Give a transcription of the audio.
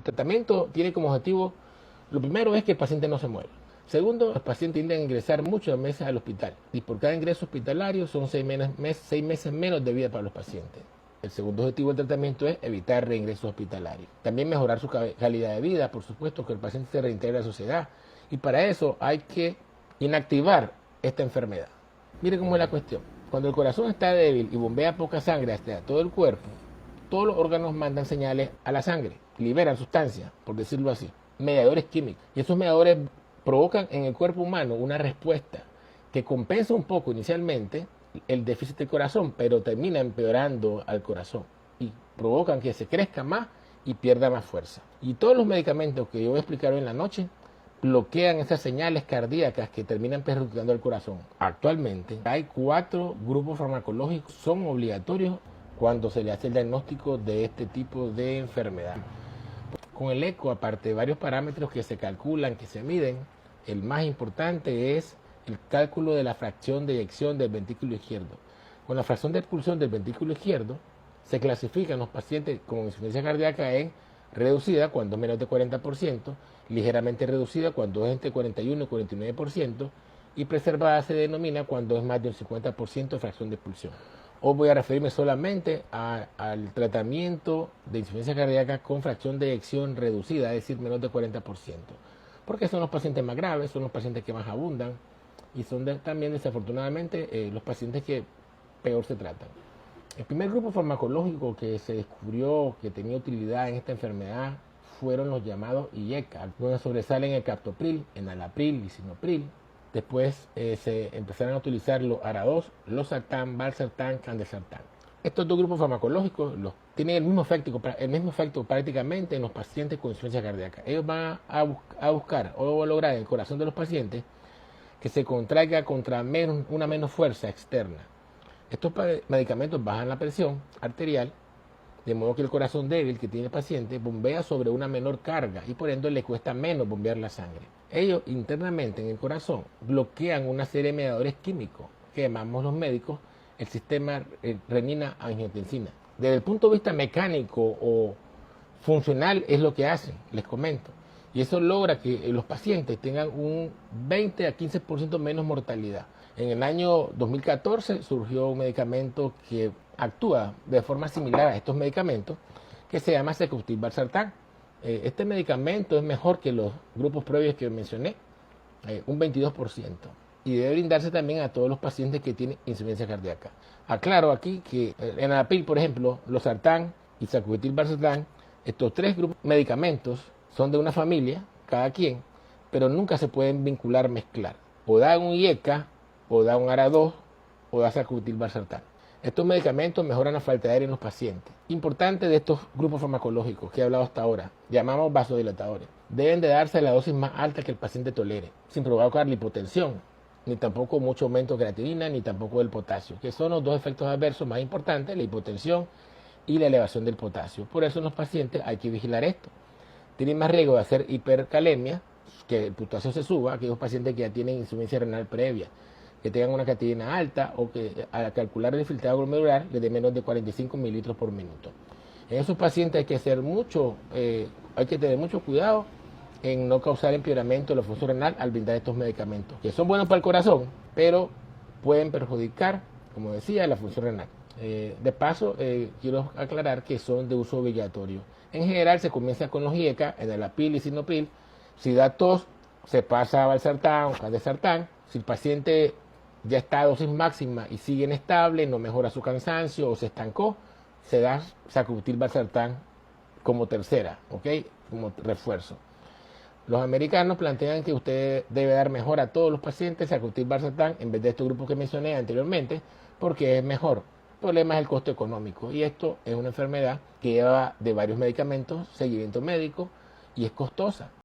El tratamiento tiene como objetivo, lo primero es que el paciente no se muera. Segundo, los pacientes tienden a ingresar muchos meses al hospital y por cada ingreso hospitalario son 6 meses menos de vida para los pacientes. El segundo objetivo del tratamiento es evitar reingresos hospitalarios. También mejorar su calidad de vida, por supuesto, que el paciente se reintegre a la sociedad. Y para eso hay que inactivar esta enfermedad. Mire cómo es la cuestión. Cuando el corazón está débil y bombea poca sangre hasta todo el cuerpo, todos los órganos mandan señales a la sangre, liberan sustancias, por decirlo así, mediadores químicos. Y esos mediadores provocan en el cuerpo humano una respuesta que compensa un poco inicialmente el déficit del corazón, pero termina empeorando al corazón y provocan que se crezca más y pierda más fuerza. Y todos los medicamentos que yo voy a explicar hoy en la noche bloquean esas señales cardíacas que terminan perjudicando al corazón. Actualmente hay 4 grupos farmacológicos, son obligatorios cuando se le hace el diagnóstico de este tipo de enfermedad. Con el eco, aparte de varios parámetros que se calculan, que se miden, el más importante es el cálculo de la fracción de eyección del ventrículo izquierdo. Con la fracción de expulsión del ventrículo izquierdo se clasifican los pacientes con insuficiencia cardíaca en reducida cuando es menos de 40%, ligeramente reducida cuando es entre 41 y 49%, y preservada se denomina cuando es más de un 50% de fracción de expulsión. Hoy voy a referirme solamente al tratamiento de insuficiencia cardíaca con fracción de eyección reducida, es decir, menos de 40%, porque son los pacientes más graves, son los pacientes que más abundan y son también desafortunadamente los pacientes que peor se tratan. El primer grupo farmacológico que se descubrió que tenía utilidad en esta enfermedad fueron los llamados IECA, donde sobresalen el captopril, enalapril, lisinopril. Después se empezaron a utilizar los ARA2, losartán, valsartán, candesartán. Estos 2 grupos farmacológicos tienen el mismo efecto prácticamente en los pacientes con insuficiencia cardíaca. Ellos van a buscar o a lograr en el corazón de los pacientes que se contraiga contra una menos fuerza externa. Estos medicamentos bajan la presión arterial, de modo que el corazón débil que tiene el paciente bombea sobre una menor carga y por ende le cuesta menos bombear la sangre. Ellos internamente en el corazón bloquean una serie de mediadores químicos que llamamos los médicos el sistema renina-angiotensina. Desde el punto de vista mecánico o funcional es lo que hacen, les comento. Y eso logra que los pacientes tengan un 20 a 15% menos mortalidad. En el año 2014 surgió un medicamento que actúa de forma similar a estos medicamentos, que se llama secukinvalsartán. Este medicamento es mejor que los grupos previos que mencioné, un 22%, y debe brindarse también a todos los pacientes que tienen insuficiencia cardíaca. Aclaro aquí que enalapril, por ejemplo, losartán y secukinvalsartán, estos 3 grupos de medicamentos son de una familia, cada quien, pero nunca se pueden vincular, mezclar. O da un IECA, o da un ARA2, o da secukinvalsartán. Estos medicamentos mejoran la falta de aire en los pacientes. Importante de estos grupos farmacológicos que he hablado hasta ahora, llamamos vasodilatadores. Deben de darse la dosis más alta que el paciente tolere, sin provocar la hipotensión, ni tampoco mucho aumento de creatinina, ni tampoco del potasio, que son los 2 efectos adversos más importantes, la hipotensión y la elevación del potasio. Por eso en los pacientes hay que vigilar esto. Tienen más riesgo de hacer hipercalemia, que el potasio se suba, aquellos pacientes que ya tienen insuficiencia renal previa, que tengan una creatinina alta o que al calcular el filtrado glomerular les dé menos de 45 mililitros por minuto. En esos pacientes hay que tener mucho cuidado en no causar empeoramiento de la función renal al brindar estos medicamentos, que son buenos para el corazón, pero pueden perjudicar, como decía, la función renal. De paso, quiero aclarar que son de uso obligatorio. En general se comienza con los IECA, enalapril, lisinopril. Si da tos, se pasa a valsartán o candesartán. Si el paciente ya está a dosis máxima y sigue inestable, no mejora su cansancio o se estancó, se da secukinvalsartán como tercera, ¿ok? Como refuerzo. Los americanos plantean que usted debe dar mejor a todos los pacientes secukinvalsartán en vez de estos grupos que mencioné anteriormente, porque es mejor. El problema es el costo económico y esto es una enfermedad que lleva de varios medicamentos, seguimiento médico y es costosa.